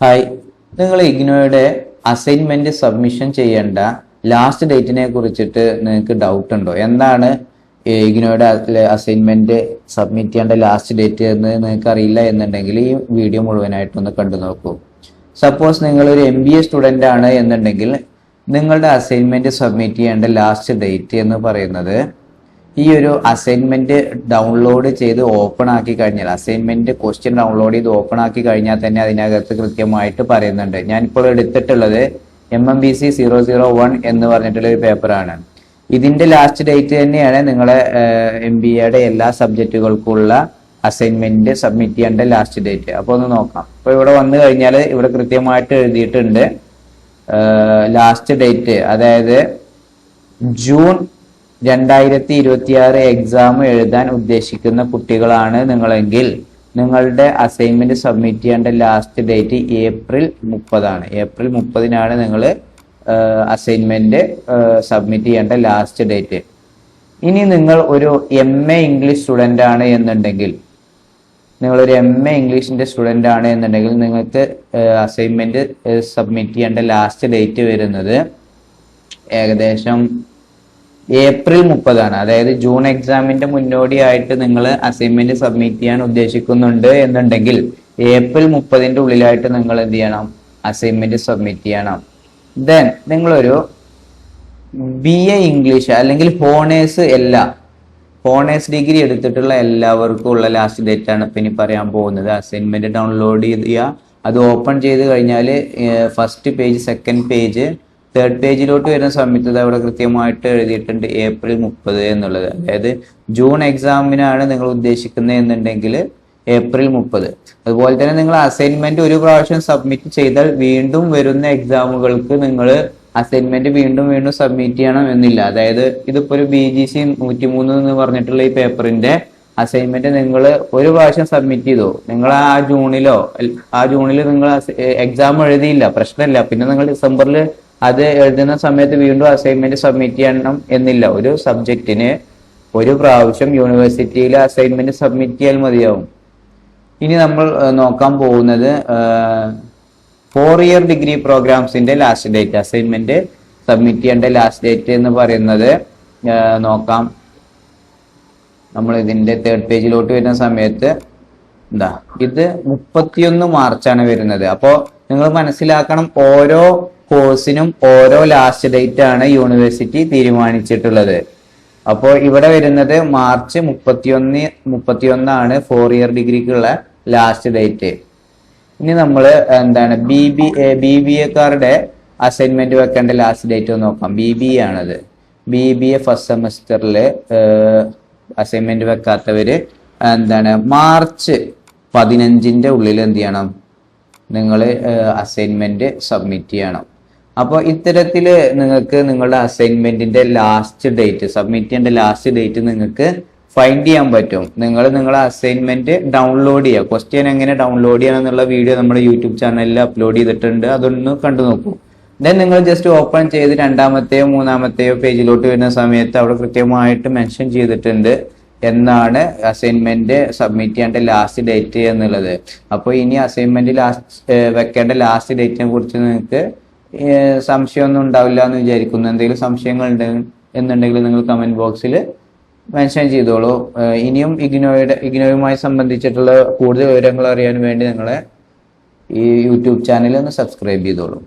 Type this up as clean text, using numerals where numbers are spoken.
Hi, നിങ്ങൾ ഇഗ്നോയുടെ assignment submission ചെയ്യേണ്ട last ഡേറ്റിനെ കുറിച്ചിട്ട് നിങ്ങൾക്ക് ഡൗട്ട് ഉണ്ടോ? എന്താണ് ഇഗ്നോയുടെ അസൈൻമെന്റ് സബ്മിറ്റ് ചെയ്യേണ്ട ലാസ്റ്റ് ഡേറ്റ് എന്ന് നിങ്ങൾക്ക് അറിയില്ല എന്നുണ്ടെങ്കിൽ ഈ വീഡിയോ മുഴുവനായിട്ടൊന്ന് കണ്ടു നോക്കൂ. സപ്പോസ് നിങ്ങൾ ഒരു MBA സ്റ്റുഡൻ്റ് ആണ് എന്നുണ്ടെങ്കിൽ നിങ്ങളുടെ അസൈൻമെന്റ് സബ്മിറ്റ് ചെയ്യേണ്ട ലാസ്റ്റ് ഡേറ്റ് എന്ന് പറയുന്നത് ഈ ഒരു അസൈൻമെന്റ് ഡൗൺലോഡ് ചെയ്ത് ഓപ്പൺ ആക്കി കഴിഞ്ഞാൽ, അസൈൻമെന്റ് ക്വസ്റ്റ്യൻ ഡൗൺലോഡ് ചെയ്ത് ഓപ്പൺ ആക്കി കഴിഞ്ഞാൽ തന്നെ അതിനകത്ത് കൃത്യമായിട്ട് പറയുന്നുണ്ട്. ഞാനിപ്പോൾ എടുത്തിട്ടുള്ളത് MMBC 001 എന്ന് പറഞ്ഞിട്ടുള്ള ഒരു പേപ്പറാണ്. ഇതിന്റെ ലാസ്റ്റ് ഡേറ്റ് തന്നെയാണ് നിങ്ങളെ MBAയുടെ എല്ലാ സബ്ജക്റ്റുകൾക്കുള്ള അസൈൻമെന്റ് സബ്മിറ്റ് ചെയ്യേണ്ട ലാസ്റ്റ് ഡേറ്റ്. അപ്പോൾ ഒന്ന് നോക്കാം. അപ്പോൾ ഇവിടെ വന്നു കഴിഞ്ഞാൽ ഇവിടെ കൃത്യമായിട്ട് എഴുതിയിട്ടുണ്ട് ലാസ്റ്റ് ഡേറ്റ്, അതായത് ജൂൺ 2026 എക്സാം എഴുതാൻ ഉദ്ദേശിക്കുന്ന കുട്ടികളാണ് നിങ്ങളെങ്കിൽ നിങ്ങളുടെ അസൈൻമെന്റ് സബ്മിറ്റ് ചെയ്യേണ്ട ലാസ്റ്റ് ഡേറ്റ് ഏപ്രിൽ 30 ആണ്. ഏപ്രിൽ 30-നാണ് നിങ്ങൾ അസൈൻമെന്റ് സബ്മിറ്റ് ചെയ്യേണ്ട ലാസ്റ്റ് ഡേറ്റ്. ഇനി നിങ്ങൾ ഒരു MA ഇംഗ്ലീഷ് സ്റ്റുഡൻ്റ് ആണ് എന്നുണ്ടെങ്കിൽ, നിങ്ങളൊരു MA ഇംഗ്ലീഷിന്റെ സ്റ്റുഡൻ്റ് ആണ് എന്നുണ്ടെങ്കിൽ നിങ്ങൾക്ക് അസൈൻമെന്റ് സബ്മിറ്റ് ചെയ്യേണ്ട ലാസ്റ്റ് ഡേറ്റ് വരുന്നത് ഏകദേശം ഏപ്രിൽ 30 ആണ്. അതായത് ജൂൺ എക്സാമിന്റെ മുന്നോടിയായിട്ട് നിങ്ങൾ അസൈൻമെന്റ് സബ്മിറ്റ് ചെയ്യാൻ ഉദ്ദേശിക്കുന്നുണ്ട് എന്നുണ്ടെങ്കിൽ ഏപ്രിൽ 30-ന്റെ ഉള്ളിലായിട്ട് നിങ്ങൾ എന്ത് ചെയ്യണം? അസൈൻമെന്റ് സബ്മിറ്റ് ചെയ്യണം. ദെൻ നിങ്ങളൊരു BA ഇംഗ്ലീഷ് അല്ലെങ്കിൽ ഹോണേഴ്സ് ഡിഗ്രി എടുത്തിട്ടുള്ള എല്ലാവർക്കും ഉള്ള ലാസ്റ്റ് ഡേറ്റ് ആണ് ഇപ്പം ഇനി പറയാൻ പോകുന്നത്. അസൈൻമെന്റ് ഡൗൺലോഡ് ചെയ്യുക, അത് ഓപ്പൺ ചെയ്ത് കഴിഞ്ഞാൽ first page, second page, third പേജിലോട്ട് വരുന്ന സമയത്ത് അവിടെ കൃത്യമായിട്ട് എഴുതിയിട്ടുണ്ട് ഏപ്രിൽ 30 എന്നുള്ളത്. അതായത് ജൂൺ എക്സാമിനാണ് നിങ്ങൾ ഉദ്ദേശിക്കുന്നത് എന്നുണ്ടെങ്കിൽ ഏപ്രിൽ 30. അതുപോലെ തന്നെ നിങ്ങൾ അസൈൻമെന്റ് ഒരു പ്രാവശ്യം സബ്മിറ്റ് ചെയ്താൽ വീണ്ടും വരുന്ന എക്സാമുകൾക്ക് നിങ്ങൾ അസൈൻമെന്റ് വീണ്ടും സബ്മിറ്റ് ചെയ്യണം എന്നില്ല. അതായത് ഇതിപ്പോ ഒരു BGC 103 എന്ന് പറഞ്ഞിട്ടുള്ള ഈ പേപ്പറിന്റെ അസൈൻമെന്റ് നിങ്ങൾ ഒരു പ്രാവശ്യം സബ്മിറ്റ് ചെയ്തു, നിങ്ങൾ ആ ജൂണിൽ നിങ്ങൾ എക്സാം എഴുതിയില്ല, പ്രശ്നമില്ല. പിന്നെ നിങ്ങൾ ഡിസംബറിൽ അത് എഴുതുന്ന സമയത്ത് വീണ്ടും അസൈൻമെന്റ് സബ്മിറ്റ് ചെയ്യണം എന്നില്ല. ഒരു സബ്ജക്റ്റിന് ഒരു പ്രാവശ്യം യൂണിവേഴ്സിറ്റിയിൽ അസൈൻമെന്റ് സബ്മിറ്റ് ചെയ്യാൻ മതിയാവും. ഇനി നമ്മൾ നോക്കാൻ പോകുന്നത് 4-year ഡിഗ്രി പ്രോഗ്രാംസിന്റെ ലാസ്റ്റ് ഡേറ്റ്, അസൈൻമെന്റ് സബ്മിറ്റ് ചെയ്യേണ്ട ലാസ്റ്റ് ഡേറ്റ് എന്ന് പറയുന്നത് നോക്കാം. നമ്മൾ ഇതിന്റെ തേർഡ് പേജിലോട്ട് വരുന്ന സമയത്ത് ഇത് 31 മാർച്ചാണ് വരുന്നത്. അപ്പോൾ നിങ്ങൾ മനസ്സിലാക്കണം, ഓരോ കോഴ്സിനും ഓരോ ലാസ്റ്റ് ഡേറ്റ് ആണ് യൂണിവേഴ്സിറ്റി തീരുമാനിച്ചിട്ടുള്ളത്. അപ്പോൾ ഇവിടെ വരുന്നത് മാർച്ച് 31 ആണ് 4-year ഡിഗ്രിക്കുള്ള ലാസ്റ്റ് ഡേറ്റ്. ഇനി നമ്മൾ BBA അസൈൻമെന്റ് വെക്കേണ്ട ലാസ്റ്റ് ഡേറ്റ് നോക്കാം. BBA ആണത്. BBA ഫസ്റ്റ് സെമസ്റ്ററിൽ അസൈൻമെന്റ് വെക്കാത്തവര് മാർച്ച് 15-ന്റെ ഉള്ളിൽ എന്ത് ചെയ്യണം? നിങ്ങൾ അസൈൻമെന്റ് സബ്മിറ്റ് ചെയ്യണം. അപ്പോൾ ഇത്തരത്തിൽ നിങ്ങൾക്ക് നിങ്ങളുടെ അസൈൻമെന്റിന്റെ ലാസ്റ്റ് ഡേറ്റ്, സബ്മിറ്റ് ചെയ്യേണ്ട ലാസ്റ്റ് ഡേറ്റ് നിങ്ങൾക്ക് ഫൈൻഡ് ചെയ്യാൻ പറ്റും. നിങ്ങളുടെ അസൈൻമെന്റ് ഡൗൺലോഡ് ചെയ്യുക. ക്വസ്റ്റ്യൻ എങ്ങനെ ഡൗൺലോഡ് ചെയ്യണം എന്നുള്ള വീഡിയോ നമ്മുടെ യൂട്യൂബ് ചാനലിൽ അപ്ലോഡ് ചെയ്തിട്ടുണ്ട്, അതൊന്ന് കണ്ടു നോക്കൂ. ദെൻ നിങ്ങൾ ജസ്റ്റ് ഓപ്പൺ ചെയ്ത് 2-മത്തെയോ 3-മത്തെയോ പേജിലോട്ട് വരുന്ന സമയത്ത് അവിടെ കൃത്യമായിട്ട് മെൻഷൻ ചെയ്തിട്ടുണ്ട് എന്നാണ് അസൈൻമെന്റ് സബ്മിറ്റ് ചെയ്യേണ്ട ലാസ്റ്റ് ഡേറ്റ് എന്നുള്ളത്. അപ്പോൾ ഇനി അസൈൻമെന്റ് വെക്കേണ്ട ലാസ്റ്റ് ഡേറ്റിനെ കുറിച്ച് നിങ്ങൾക്ക് സംശയമൊന്നും ഉണ്ടാവില്ല എന്ന് വിചാരിക്കുന്നു. എന്തെങ്കിലും സംശയങ്ങൾ എന്നുണ്ടെങ്കിൽ നിങ്ങൾ കമന്റ് ബോക്സിൽ മെൻഷൻ ചെയ്തോളൂ. ഇനിയും ഇഗ്നോയുമായി സംബന്ധിച്ചിട്ടുള്ള കൂടുതൽ വിവരങ്ങൾ അറിയാൻ വേണ്ടി നിങ്ങളെ ഈ യൂട്യൂബ് ചാനൽ ഒന്ന് സബ്സ്ക്രൈബ് ചെയ്തോളൂ.